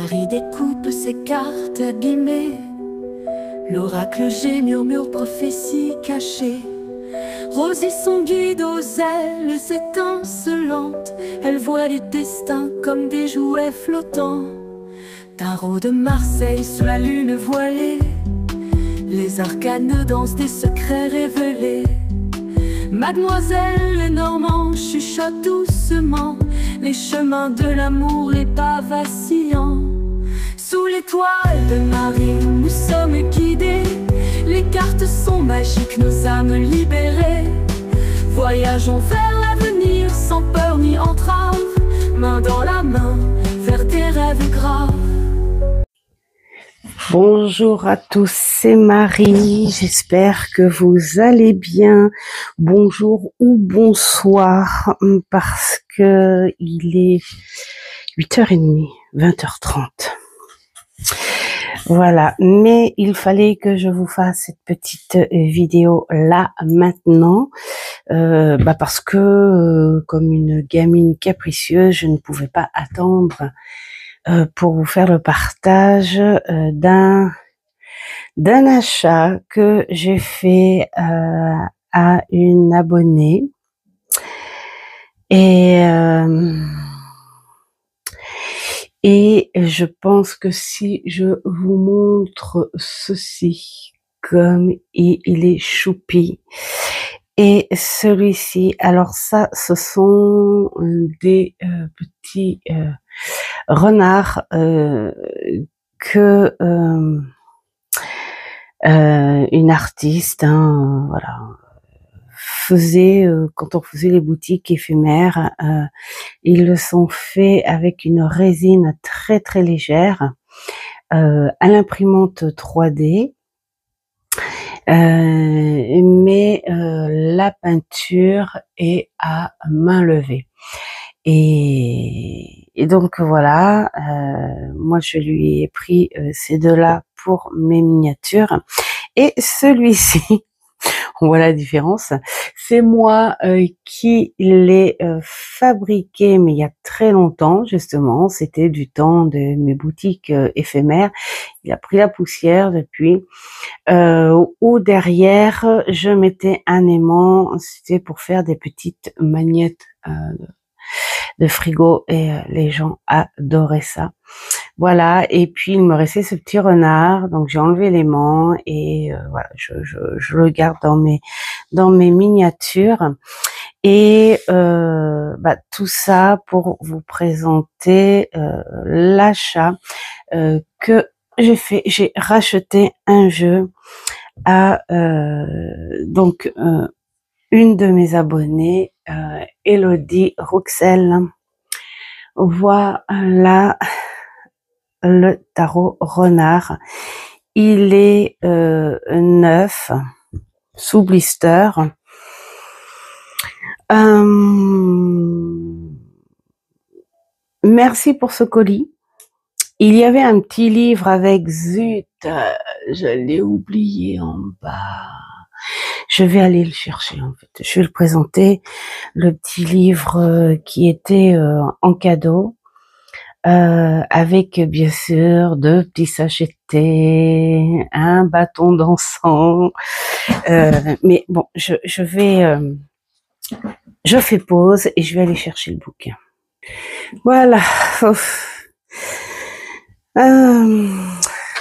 Marie découpe ses cartes abîmées. L'oracle G murmure prophétie cachée. Rosie son guide aux ailes étincelantes. Elle voit les destins comme des jouets flottants. Tarot de Marseille sous la lune voilée. Les arcanes dansent des secrets révélés. Mademoiselle Lenormand chuchote doucement les chemins de l'amour, les pas vacillants. Sous l'étoile de Marie, nous sommes guidés. Les cartes sont magiques, nos âmes libérées. Voyageons vers l'avenir sans peur ni entrave, main dans la main vers des rêves graves. Bonjour à tous, c'est Marie, j'espère que vous allez bien. Bonjour ou bonsoir, parce que il est 8h30, 20h30. Voilà, mais il fallait que je vous fasse cette petite vidéo là, maintenant, parce que, comme une gamine capricieuse, je ne pouvais pas attendre pour vous faire le partage d'un achat que j'ai fait à une abonnée. Et je pense que si je vous montre ceci, comme il est choupi, et celui-ci, alors ça, ce sont des petits renards que une artiste, voilà, faisait quand on faisait les boutiques éphémères. Ils le sont faits avec une résine très très légère à l'imprimante 3D. Mais la peinture est à main levée. Et donc voilà, moi je lui ai pris ces deux-là pour mes miniatures. Et celui-ci, on voit la différence, c'est moi qui l'ai fabriqué, mais il y a très longtemps justement, c'était du temps de mes boutiques éphémères. Il a pris la poussière depuis, où derrière je mettais un aimant, c'était pour faire des petites magnettes de frigo, et les gens adoraient ça. Voilà, et puis il me restait ce petit renard, donc j'ai enlevé l'aimant et voilà, je le garde dans mes miniatures. Et tout ça pour vous présenter l'achat que j'ai fait. J'ai racheté un jeu à donc une de mes abonnées, Elodie Rouxel. Voilà le tarot renard. Il est neuf, sous blister. Merci pour ce colis. Il y avait un petit livre avec, zut, je l'ai oublié en bas. Je vais aller le chercher en fait. Je vais le présenter, le petit livre qui était en cadeau, avec bien sûr 2 petits sachets de thé, un bâton d'encens. Mais bon, je fais pause et je vais aller chercher le bouquin. Voilà.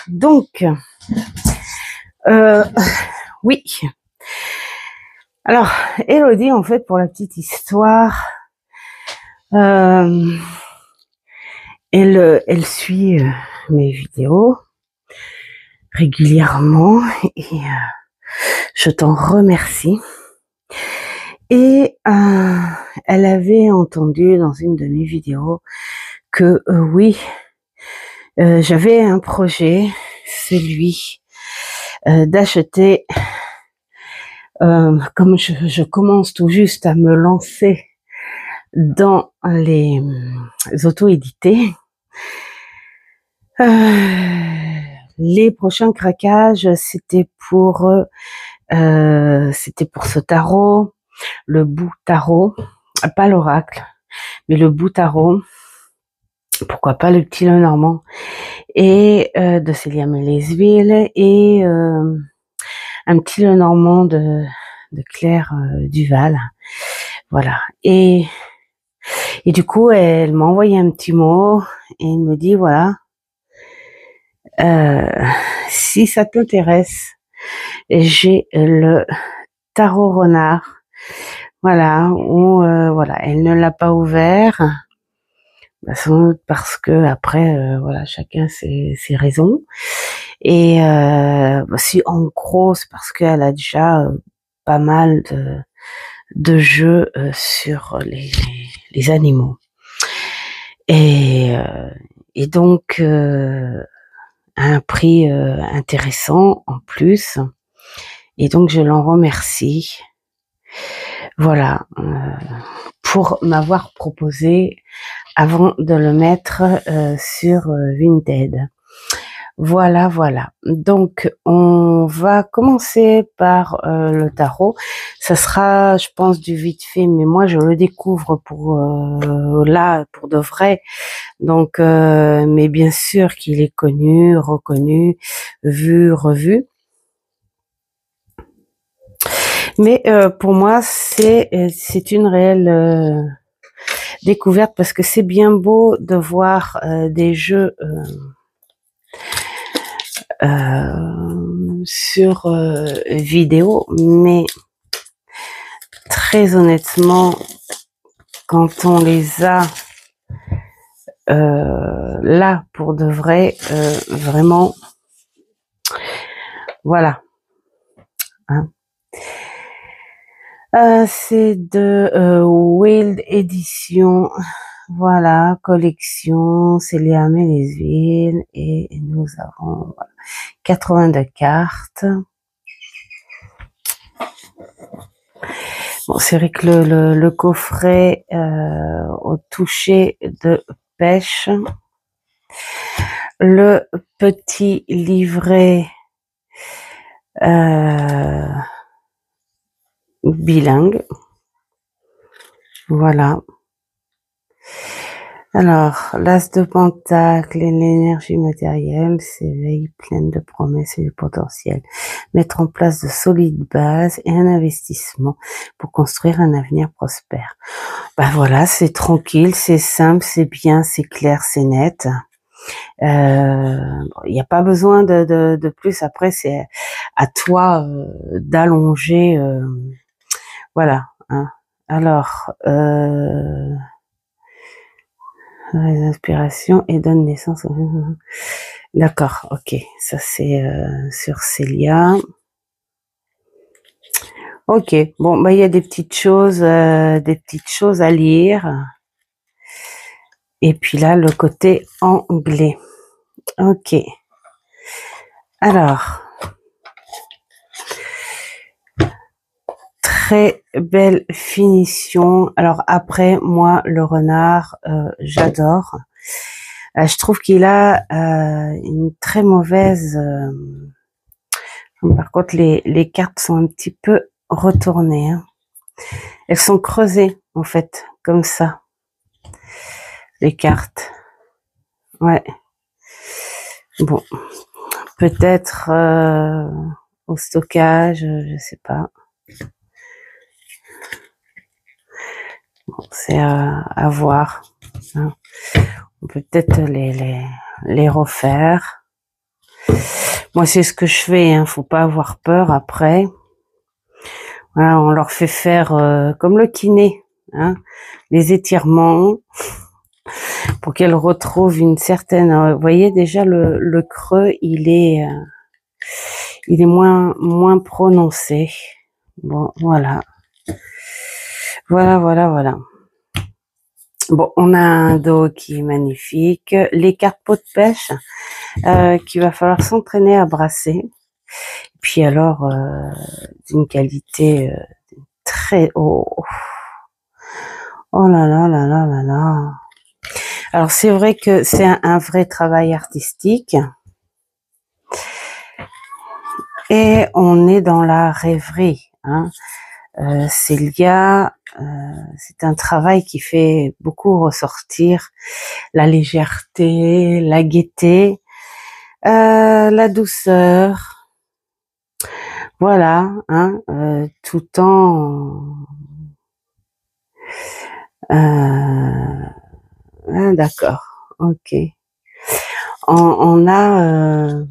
Donc, oui. Alors, Elodie, en fait, pour la petite histoire, elle suit mes vidéos régulièrement et je t'en remercie. Et elle avait entendu dans une de mes vidéos que oui, j'avais un projet, celui d'acheter, comme je commence tout juste à me lancer dans les auto-édités, les prochains craquages, c'était pour ce tarot, le bout tarot, pas l'oracle, mais le bout tarot. pourquoi pas le petit Lenormand, et de Célia Mélesville, et un petit Lenormand de Claire Duval. Voilà. Et du coup, elle m'a envoyé un petit mot et elle me dit, voilà, si ça t'intéresse, j'ai le tarot renard. Voilà, où voilà, elle ne l'a pas ouvert, bah, sans doute parce que après, voilà, chacun ses raisons. Et si en gros, c'est parce qu'elle a déjà pas mal de jeux sur les animaux. Et, et donc à un prix intéressant en plus. Et donc je l'en remercie. Voilà, pour m'avoir proposé avant de le mettre sur Vinted. Voilà, voilà. Donc, on va commencer par le tarot. Ça sera, je pense, du vite fait, mais moi, je le découvre pour là, pour de vrai. Donc, mais bien sûr qu'il est connu, reconnu, vu, revu. Mais pour moi, c'est une réelle découverte parce que c'est bien beau de voir des jeux sur vidéo, mais très honnêtement, quand on les a là pour de vrai, vraiment, voilà. Hein. C'est de Wild Edition, voilà, collection, Célia Mélesville, et nous avons voilà, 82 cartes. Bon, c'est vrai que le coffret au toucher de pêche, le petit livret bilingue, voilà. Alors, l'as de pentacle et l'énergie matérielle s'éveille pleine de promesses et de potentiel. Mettre en place de solides bases et un investissement pour construire un avenir prospère. Ben voilà, c'est tranquille, c'est simple, c'est bien, c'est clair, c'est net. Il n'y a pas besoin de plus. Après, c'est à toi d'allonger. Voilà. Hein. Alors, les inspirations et donne naissance. D'accord, ok. Ça c'est sur Célia. Ok. Bon, bah il y a des petites choses à lire. Et puis là, le côté anglais. Ok. Alors, très belle finition. Alors après, moi, le renard, j'adore. Je trouve qu'il a une très mauvaise... par contre, les cartes sont un petit peu retournées. Hein. Elles sont creusées, en fait, comme ça. Les cartes. Ouais. Bon. Peut-être au stockage, je sais pas. Bon, c'est à voir. Hein. On peut peut-être les refaire. Moi, c'est ce que je fais. Hein. Faut pas avoir peur après. Voilà, on leur fait faire comme le kiné, hein, les étirements pour qu'elles retrouvent une certaine. Vous voyez déjà le creux, il est moins prononcé. Bon, voilà. Voilà. Bon, on a un dos qui est magnifique. Les cartes pot de pêche qu'il va falloir s'entraîner à brasser. Et puis alors, d'une qualité très haut. Oh là là là là là là. Alors c'est vrai que c'est un vrai travail artistique. Et on est dans la rêverie. Hein. Célia, c'est un travail qui fait beaucoup ressortir la légèreté, la gaieté, la douceur. Voilà, hein, tout en... d'accord, ok. On a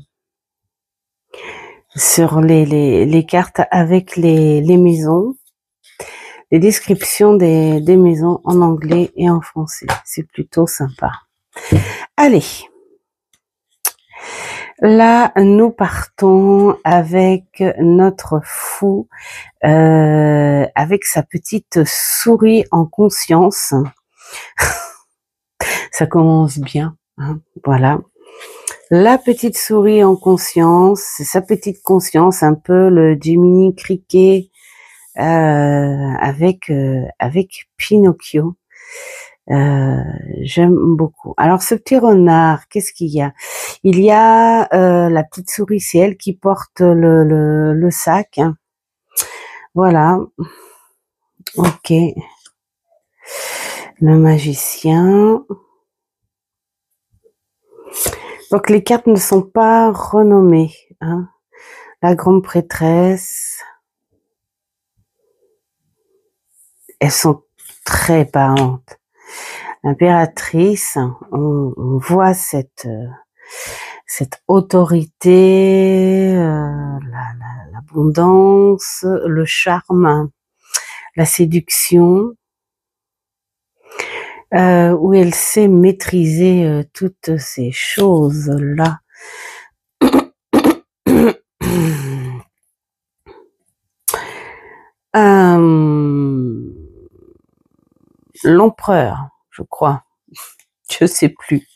sur les cartes avec les maisons, les descriptions des maisons en anglais et en français. C'est plutôt sympa. Allez. Là, nous partons avec notre fou, avec sa petite souris en conscience. Ça commence bien, hein, voilà. La petite souris en conscience, c'est sa petite conscience, un peu le Jiminy Cricket avec Pinocchio. J'aime beaucoup. Alors ce petit renard, qu'est-ce qu'il y a? Il y a la petite souris, c'est elle qui porte le sac. Hein. Voilà. Ok. Le magicien. Donc les cartes ne sont pas renommées. Hein. La grande prêtresse. Elles sont très parlantes. L'impératrice, on voit cette autorité, l'abondance, le charme, la séduction, où elle sait maîtriser toutes ces choses-là. L'empereur, je crois. Je sais plus.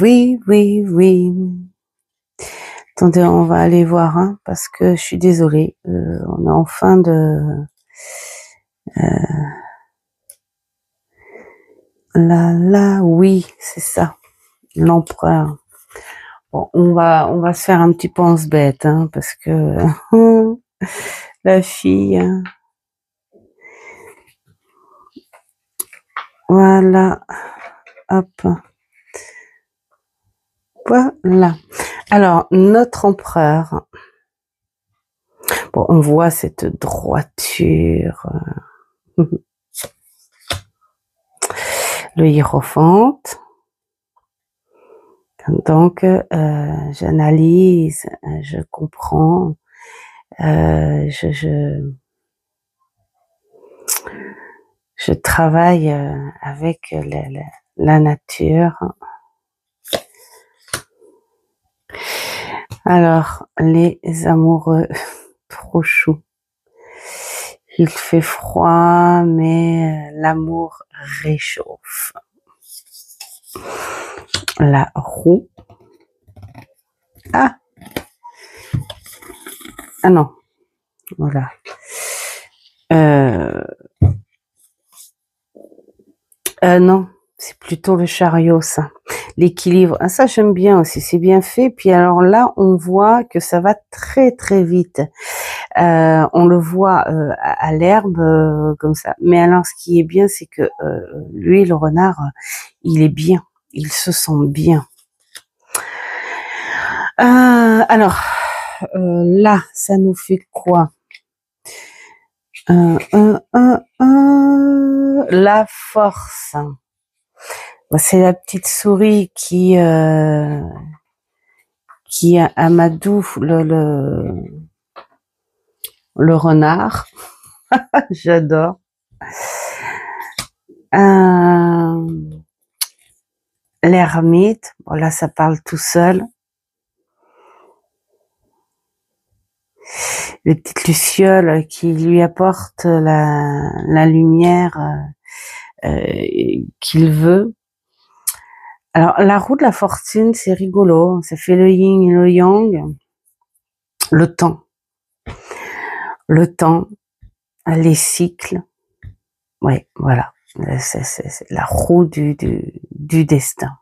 Oui. Attendez, on va aller voir, hein, parce que je suis désolée. On est en fin de... oui, c'est ça. L'empereur. Bon, on va se faire un petit pense-bête, hein, parce que la fille... Hein. Voilà. Hop. Voilà. Alors, notre empereur. Bon, on voit cette droiture. Le hiérophante. Donc, j'analyse, je comprends, je travaille avec la nature. Alors, les amoureux, trop chou. Il fait froid, mais l'amour réchauffe. La roue. Ah non, voilà. Non, c'est plutôt le chariot, ça. L'équilibre, ah, ça j'aime bien aussi, c'est bien fait. Puis alors là, on voit que ça va très très vite. On le voit à l'herbe comme ça. Mais alors, ce qui est bien, c'est que lui, le renard, il est bien. Il se sent bien. Alors, là, ça nous fait quoi? La force. C'est la petite souris qui amadoue le renard. J'adore. L'ermite. Bon, là, ça parle tout seul. Les petites lucioles qui lui apportent la lumière qu'il veut. Alors, la roue de la fortune, c'est rigolo. Ça fait le yin et le yang. Le temps, les cycles. Ouais, voilà. C'est la roue du destin.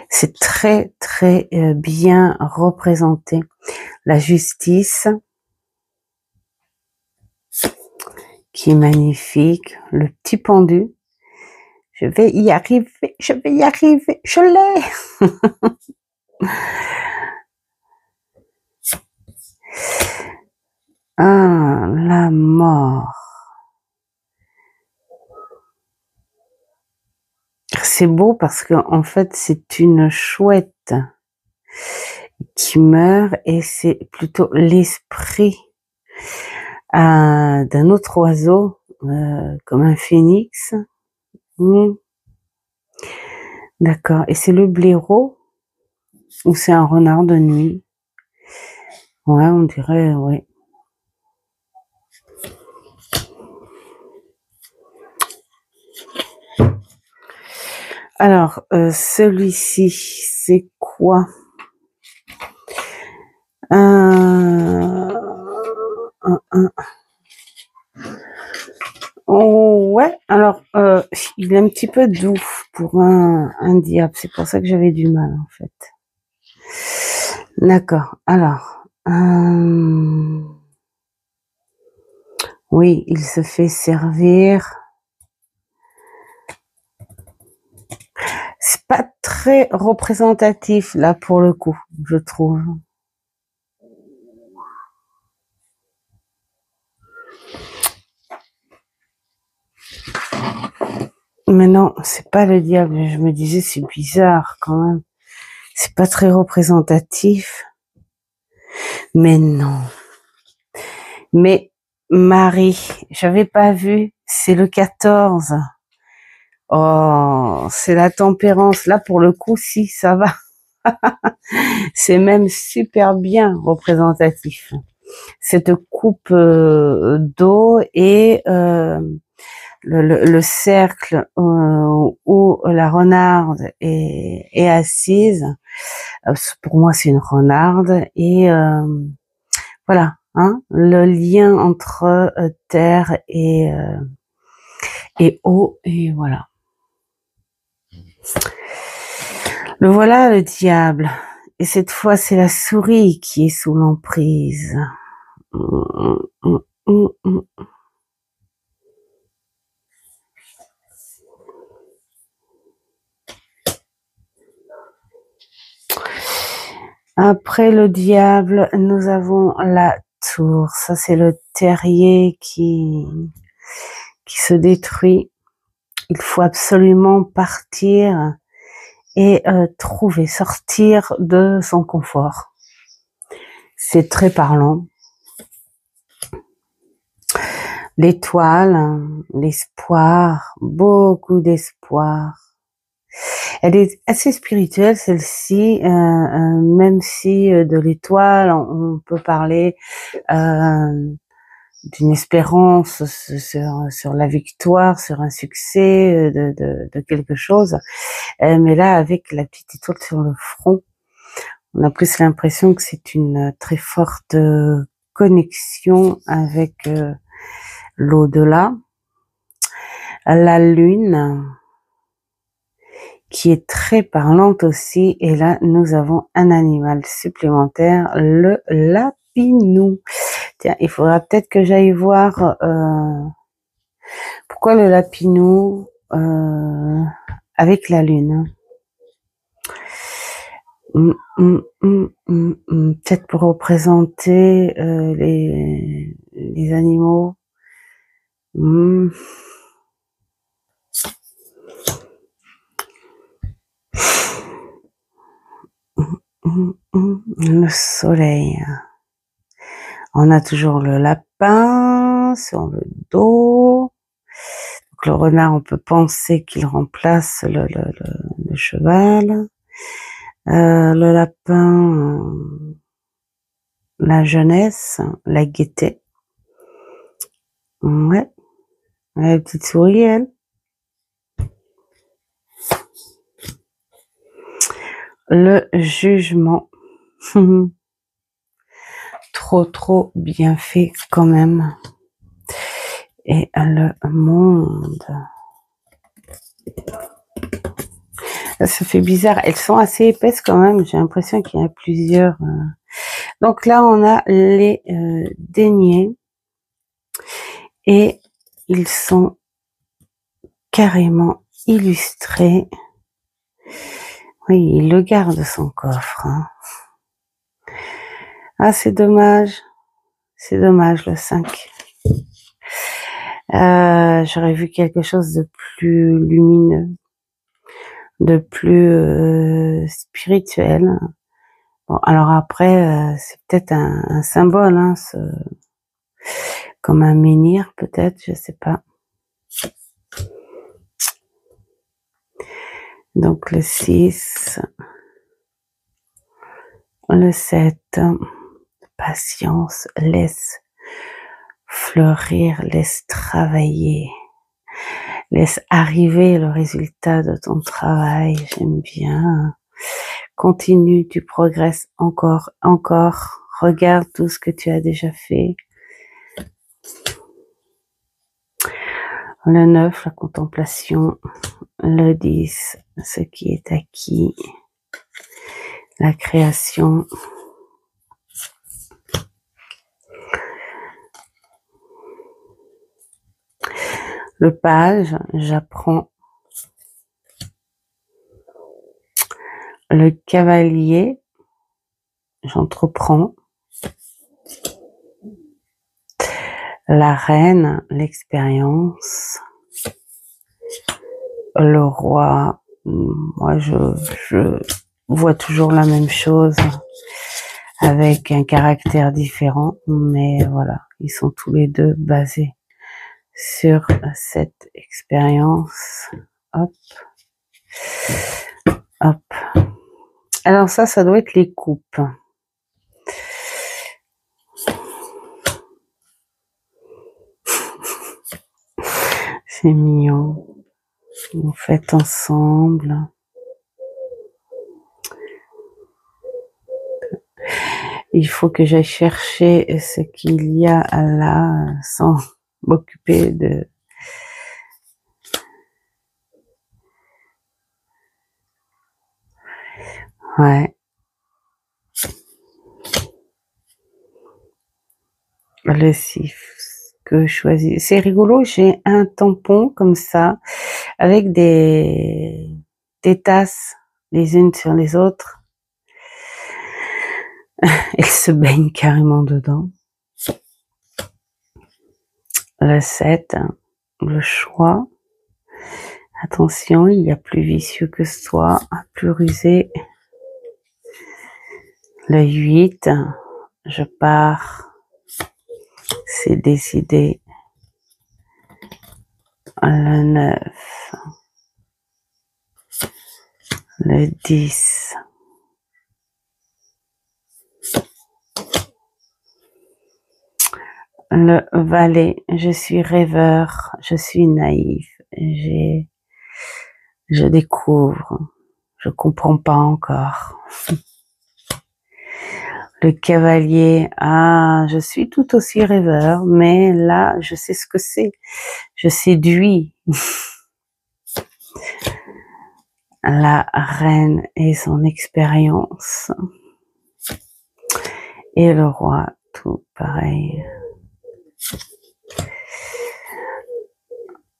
C'est très, très bien représenté. La justice. qui est magnifique, le petit pendu. Je vais y arriver, je vais y arriver, je l'ai. Ah, la mort. C'est beau parce que en fait c'est une chouette qui meurt et c'est plutôt l'esprit d'un autre oiseau comme un phénix. D'accord. Et c'est le blaireau ou c'est un renard de nuit? Ouais, on dirait, ouais. Alors, celui-ci, c'est quoi? Oh, ouais, alors, il est un petit peu doux pour un diable. C'est pour ça que j'avais du mal, en fait. D'accord. Alors, oui, il se fait servir. C'est pas très représentatif, là, pour le coup, je trouve. Mais non, c'est pas le diable. Je me disais, c'est bizarre, quand même. C'est pas très représentatif. Mais non. Mais Marie, j'avais pas vu, c'est le 14. Oh, c'est la tempérance. Là, pour le coup, si, ça va. C'est même super bien représentatif. Cette coupe d'eau et le cercle où la renarde est assise. Pour moi, c'est une renarde. Et voilà, hein, le lien entre terre et eau. Et voilà. Le voilà, le diable. Et cette fois, c'est la souris qui est sous l'emprise. Après le diable, nous avons la tour. Ça, c'est le terrier qui se détruit. Il faut absolument partir et sortir de son confort. C'est très parlant. L'étoile, l'espoir, beaucoup d'espoir. Elle est assez spirituelle, celle-ci, même si de l'étoile, on peut parler d'une espérance sur la victoire, sur un succès de quelque chose. Mais là, avec la petite étoile sur le front, on a plus l'impression que c'est une très forte connexion avec l'au-delà. La lune, qui est très parlante aussi, et là, nous avons un animal supplémentaire, le lapinou. Tiens, il faudra peut-être que j'aille voir pourquoi le lapinou avec la lune. Peut-être pour représenter les animaux. Le soleil. On a toujours le lapin sur le dos. Donc le renard, on peut penser qu'il remplace le cheval. Le lapin, la jeunesse, la gaieté. Ouais. La petite souris, elle. Le jugement. Trop bien fait quand même. Et le monde. Ça fait bizarre. Elles sont assez épaisses quand même. J'ai l'impression qu'il y en a plusieurs. Donc là, on a les deniers. Et ils sont carrément illustrés. Oui, il le garde son coffre. Hein. Ah, c'est dommage le 5. J'aurais vu quelque chose de plus lumineux, de plus spirituel. Bon, alors après, c'est peut-être un symbole, hein, comme un menhir peut-être, je sais pas. Donc le 6, le 7, patience, laisse fleurir, laisse travailler, laisse arriver le résultat de ton travail, j'aime bien. Continue, tu progresses encore, regarde tout ce que tu as déjà fait. Le 9, la contemplation. Le 10, ce qui est acquis. La création. Le page, j'apprends. Le cavalier, j'entreprends. La reine, l'expérience. Le roi, moi je vois toujours la même chose avec un caractère différent, mais voilà, ils sont tous les deux basés sur cette expérience. Hop, hop. Alors ça doit être les coupes. C'est mignon. Vous faites ensemble. Il faut que j'aille chercher ce qu'il y a là sans m'occuper de... Ouais. Le 6 que je choisis. C'est rigolo, j'ai un tampon comme ça, avec des tasses les unes sur les autres. Elles se baignent carrément dedans. Le 7, le choix. Attention, il y a plus vicieux que soi, plus rusé. Le 8, je pars. C'est décidé. Le 9. Le 10. Le valet, je suis rêveur, je suis naïf, je découvre, je comprends pas encore. Le cavalier, ah, je suis tout aussi rêveur, mais là, je sais ce que c'est, je séduis. La reine et son expérience. Et le roi, tout pareil.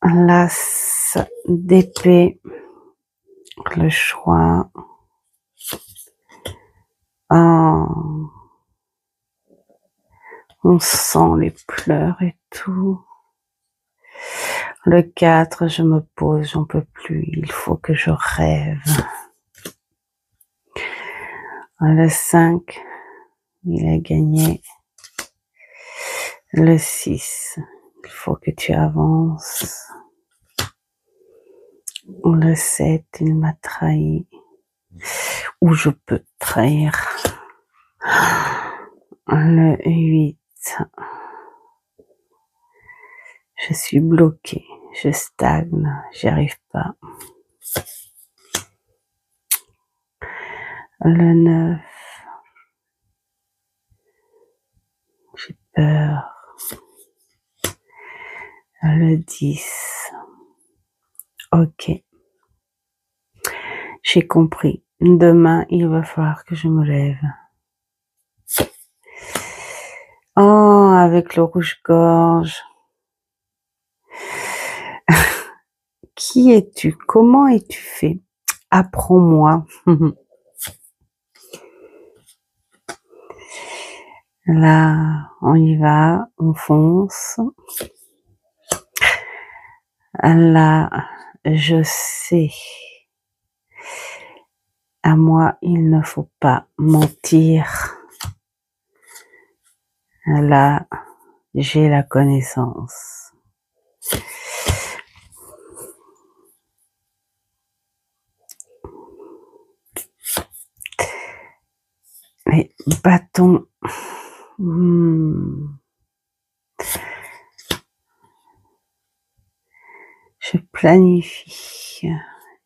L'as d'épée, le choix. Oh, on sent les pleurs et tout. Le 4, je me pose, j'en peux plus, il faut que je rêve. Le 5, il a gagné. Le 6, il faut que tu avances. Le 7, il m'a trahi. Ou je peux trahir. Le 8, je suis bloquée, je stagne, j'y arrive pas. Le 9, j'ai peur. Le 10, ok. J'ai compris. Demain, il va falloir que je me lève. Oh, avec le rouge-gorge. Qui es-tu? Comment es-tu fait? Apprends-moi. Là, on y va, on fonce. Là, je sais. À moi, il ne faut pas mentir. Là, j'ai la connaissance. Les bâtons. Je planifie.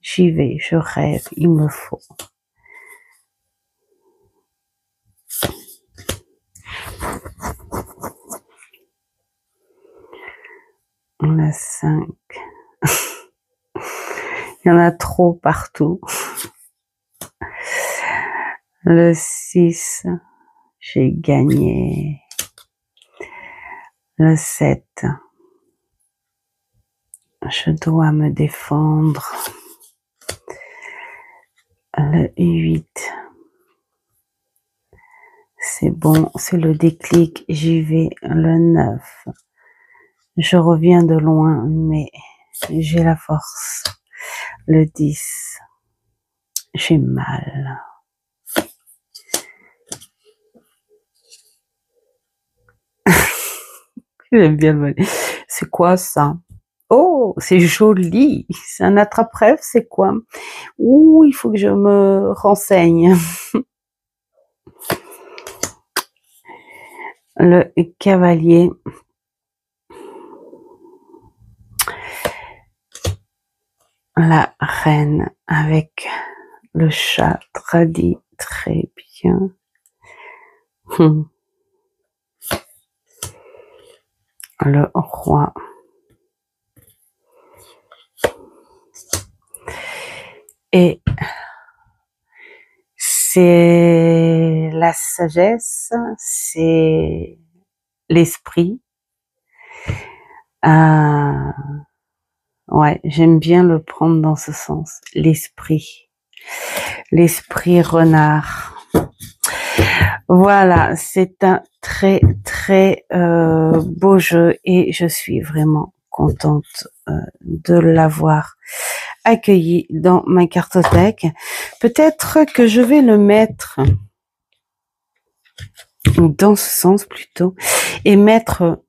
J'y vais, je rêve, il me faut. On a 5. Il y en a trop partout. Le 6, j'ai gagné. Le 7, je dois me défendre. Le 8, c'est bon, c'est le déclic, j'y vais. Le 9, je reviens de loin, mais j'ai la force. Le 10, j'ai mal. J'aime bien le mal. C'est quoi ça? Oh, c'est joli. C'est un attrape-rêve, c'est quoi? Ouh, il faut que je me renseigne. Le cavalier. La reine avec le chat tradit, très bien. Le roi. Et c'est la sagesse, c'est l'esprit. Ouais, j'aime bien le prendre dans ce sens. L'esprit. L'esprit renard. Voilà, c'est un très très beau jeu et je suis vraiment contente de l'avoir accueilli dans ma cartothèque. Peut-être que je vais le mettre dans ce sens plutôt et mettre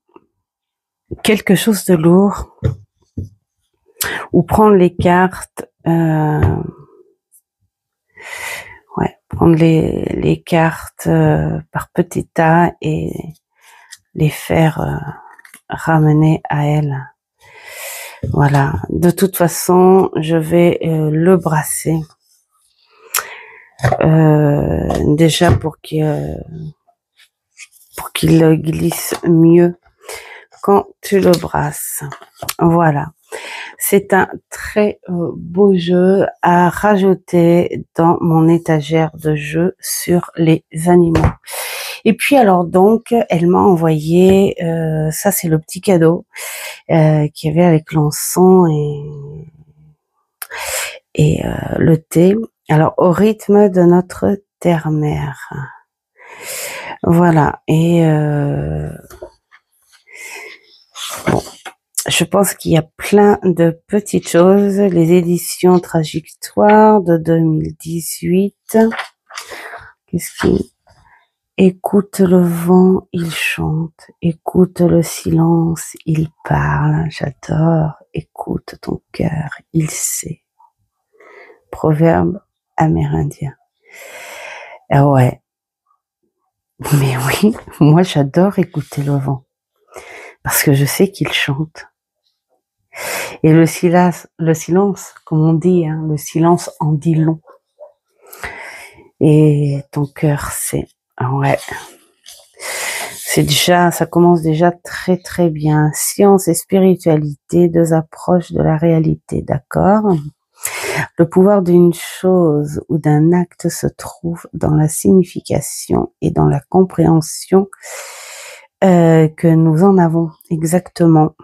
quelque chose de lourd ou prendre les cartes prendre les cartes par petits tas et les faire ramener à elle. Voilà. De toute façon, je vais le brasser. Déjà pour qu'il glisse mieux quand tu le brasses. Voilà. C'est un très beau jeu à rajouter dans mon étagère de jeux sur les animaux. Et puis alors donc, elle m'a envoyé, ça c'est le petit cadeau qu'il y avait avec l'encens et le thé. Alors au rythme de notre terre-mère. Voilà. Et bon. Je pense qu'il y a plein de petites choses. Les éditions Trajectoire de 2018. Qu'est-ce qui... Écoute le vent, il chante. Écoute le silence, il parle. J'adore. Écoute ton cœur, il sait. Proverbe amérindien. Ah ouais. Mais oui, moi j'adore écouter le vent. Parce que je sais qu'il chante. Et le silence, comme on dit, hein, le silence en dit long. Et ton cœur, c'est, ouais, c'est déjà, ça commence déjà très très bien. Science et spiritualité, deux approches de la réalité, d'accord? Le pouvoir d'une chose ou d'un acte se trouve dans la signification et dans la compréhension que nous en avons exactement.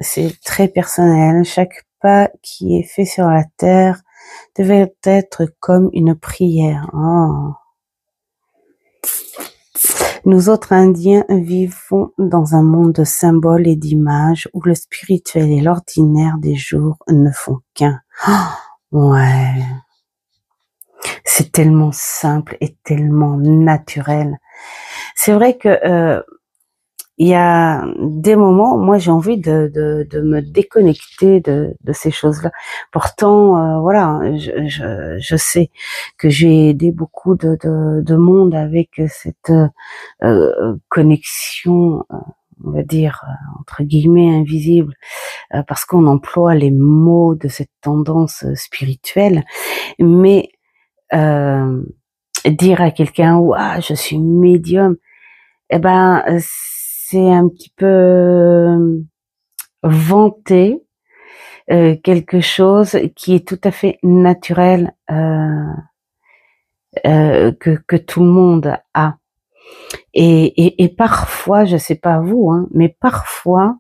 c'est très personnel. Chaque pas qui est fait sur la terre devait être comme une prière. Oh. Nous autres Indiens vivons dans un monde de symboles et d'images où le spirituel et l'ordinaire des jours ne font qu'un. Oh, ouais. C'est tellement simple et tellement naturel. C'est vrai que il y a des moments, moi j'ai envie de me déconnecter de ces choses-là. Pourtant, voilà, je sais que j'ai aidé beaucoup de monde avec cette connexion, on va dire, entre guillemets, invisible, parce qu'on emploie les mots de cette tendance spirituelle. Mais dire à quelqu'un, ouah, je suis médium, eh ben, c'est un petit peu vanter quelque chose qui est tout à fait naturel, que tout le monde a. Et parfois, je sais pas vous, hein, mais parfois,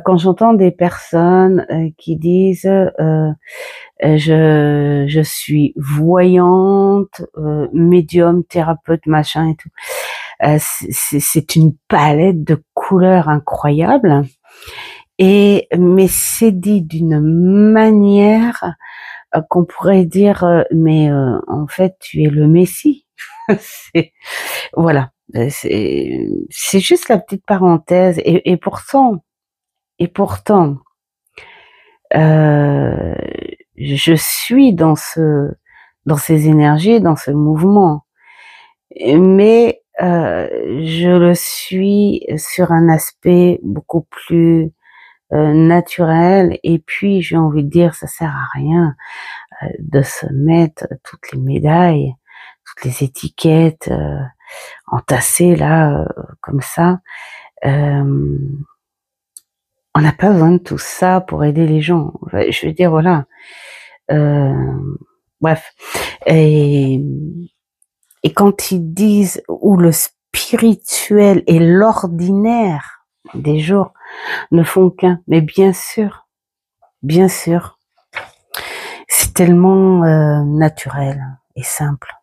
quand j'entends des personnes qui disent je suis voyante, médium, thérapeute, machin et tout. C'est une palette de couleurs incroyable. Mais c'est dit d'une manière qu'on pourrait dire, mais en fait, tu es le Messie. Voilà. C'est juste la petite parenthèse. Et pourtant, je suis dans ces énergies, dans ce mouvement. Mais je le suis sur un aspect beaucoup plus naturel. Et puis, j'ai envie de dire, ça sert à rien de se mettre toutes les médailles, toutes les étiquettes entassées là, comme ça. On n'a pas besoin de tout ça pour aider les gens. Je veux dire, voilà. Bref. Et quand ils disent où le spirituel et l'ordinaire des jours ne font qu'un, mais bien sûr, c'est tellement naturel et simple.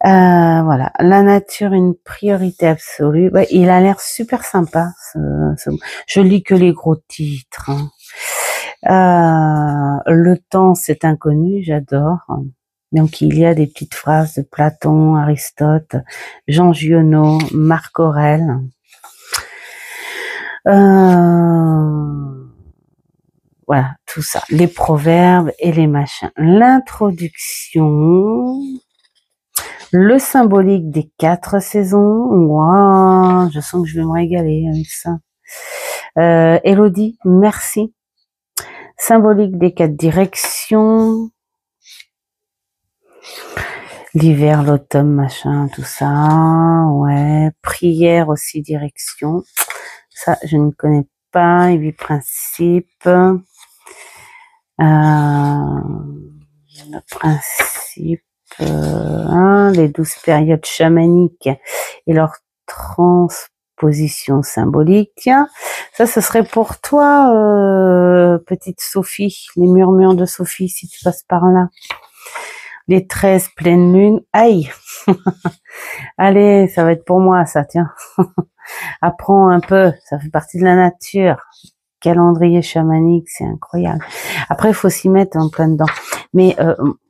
Voilà, la nature une priorité absolue. Ouais, il a l'air super sympa. Je lis que les gros titres. Hein. Le temps, c'est inconnu, j'adore. Donc il y a des petites phrases de Platon, Aristote, Jean Giono, Marc Aurèle. Voilà, tout ça, les proverbes et les machins. L'introduction, le symbolique des 4 saisons. Wow, je sens que je vais me régaler avec ça. Élodie, merci. Symbolique des 4 directions. L'hiver, l'automne, machin, tout ça. Ouais, prière aussi, direction. Ça, je ne connais pas. 8 principes. Le principe, les 12 périodes chamaniques et leur transposition symbolique. Tiens, ça, ce serait pour toi, petite Sophie, les murmures de Sophie, si tu passes par là. Les 13 pleines lunes. Aïe. Allez, ça va être pour moi, ça, tiens. Apprends un peu, ça fait partie de la nature. Calendrier chamanique, c'est incroyable. Après, il faut s'y mettre en plein dedans. Mais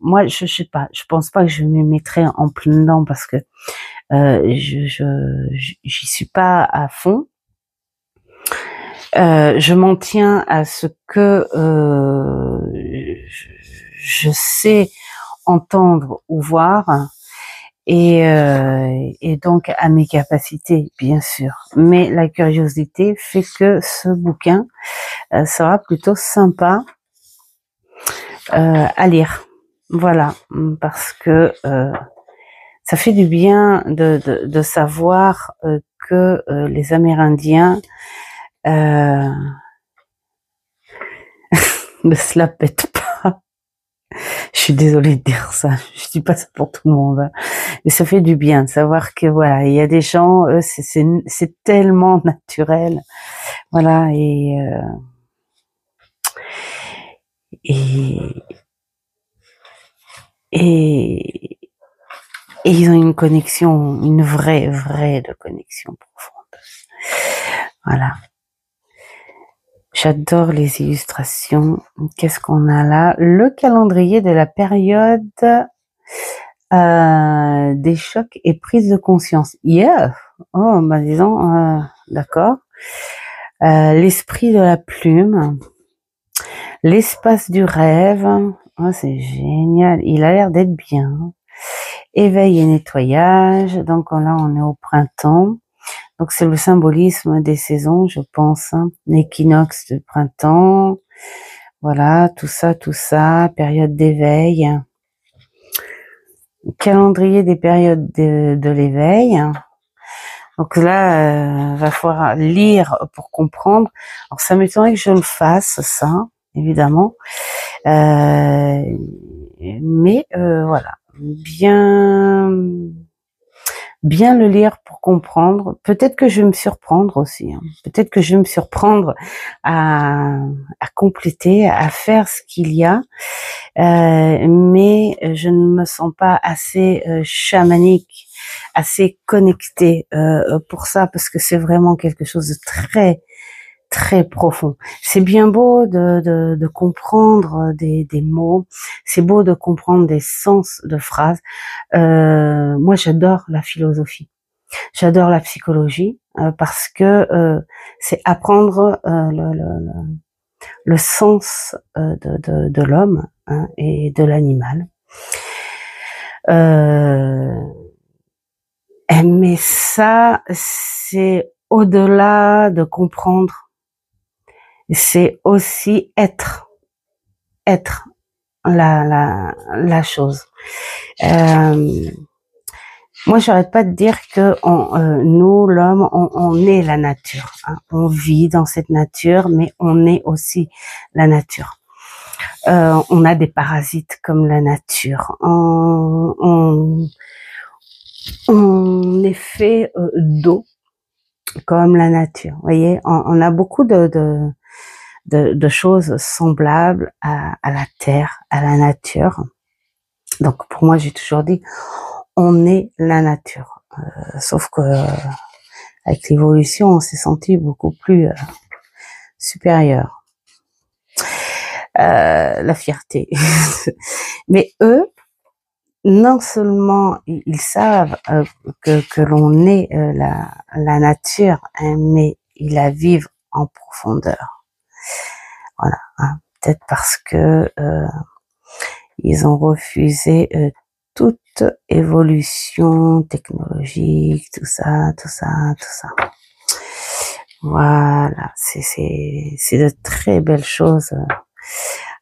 moi, je sais pas, je pense pas que je me mettrai en plein dedans parce que j'y suis pas à fond. Je m'en tiens à ce que je sais entendre ou voir. Et donc à mes capacités, bien sûr. Mais la curiosité fait que ce bouquin sera plutôt sympa à lire. Voilà, parce que ça fait du bien de savoir que les Amérindiens ne se la pètent pas. Je suis désolée de dire ça, je dis pas ça pour tout le monde, hein. Mais ça fait du bien de savoir que voilà, il y a des gens, c'est tellement naturel. Voilà, et, et, et ils ont une connexion, une vraie de connexion profonde. Voilà. J'adore les illustrations. Qu'est-ce qu'on a là? Le calendrier de la période des chocs et prise de conscience. Yeah! Oh, bah disons, d'accord. L'esprit de la plume. L'espace du rêve. Oh, c'est génial. Il a l'air d'être bien. Éveil et nettoyage. Donc là, on est au printemps. Donc c'est le symbolisme des saisons, je pense. Hein. L'équinoxe de printemps. Voilà, tout ça. Période d'éveil. Calendrier des périodes de l'éveil. Donc là, va falloir lire pour comprendre. Alors ça m'étonnerait que je le fasse, ça, évidemment. Mais voilà, bien le lire pour comprendre. Peut-être que je vais me surprendre aussi. Hein. Peut-être que je vais me surprendre à compléter, à faire ce qu'il y a. Mais je ne me sens pas assez chamanique, assez connectée pour ça, parce que c'est vraiment quelque chose de très profond. C'est bien beau de comprendre des mots, c'est beau de comprendre des sens de phrases. Moi, j'adore la philosophie, j'adore la psychologie parce que c'est apprendre le sens de l'homme hein, et de l'animal. Mais ça, c'est au-delà de comprendre. C'est aussi être la chose. Moi, j'arrête pas de dire que nous, l'homme, on est la nature. Hein. On vit dans cette nature, mais on est aussi la nature. On a des parasites comme la nature. On est fait d'eau comme la nature. Vous voyez, on a beaucoup de choses semblables à la terre, à la nature. Donc pour moi, j'ai toujours dit, on est la nature. Sauf que avec l'évolution, on s'est senti beaucoup plus supérieur. La fierté. Mais eux, non seulement ils savent que l'on est la nature, hein, mais ils la vivent en profondeur. Voilà. Hein. Peut-être parce que ils ont refusé toute évolution technologique, tout ça. Voilà, c'est de très belles choses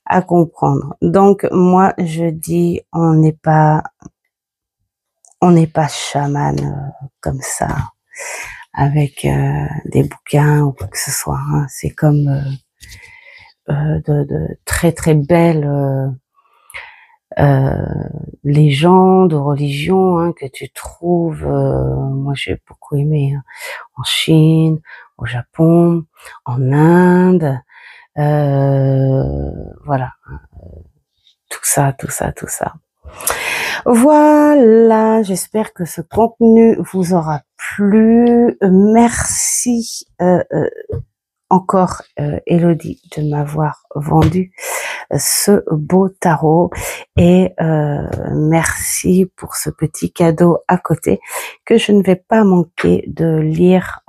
à comprendre. Donc moi je dis on n'est pas chaman comme ça avec des bouquins ou quoi que ce soit. Hein. C'est comme de très belles légendes, religions hein, que tu trouves. Moi j'ai beaucoup aimé hein, en Chine, au Japon, en Inde. Voilà, tout ça. Voilà, j'espère que ce contenu vous aura plu. Merci encore Elodie de m'avoir vendu ce beau tarot et merci pour ce petit cadeau à côté que je ne vais pas manquer de lire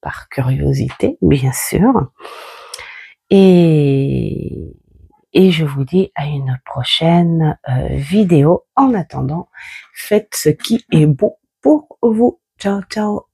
par curiosité, bien sûr. Et je vous dis à une prochaine vidéo. En attendant, faites ce qui est bon pour vous. Ciao, ciao.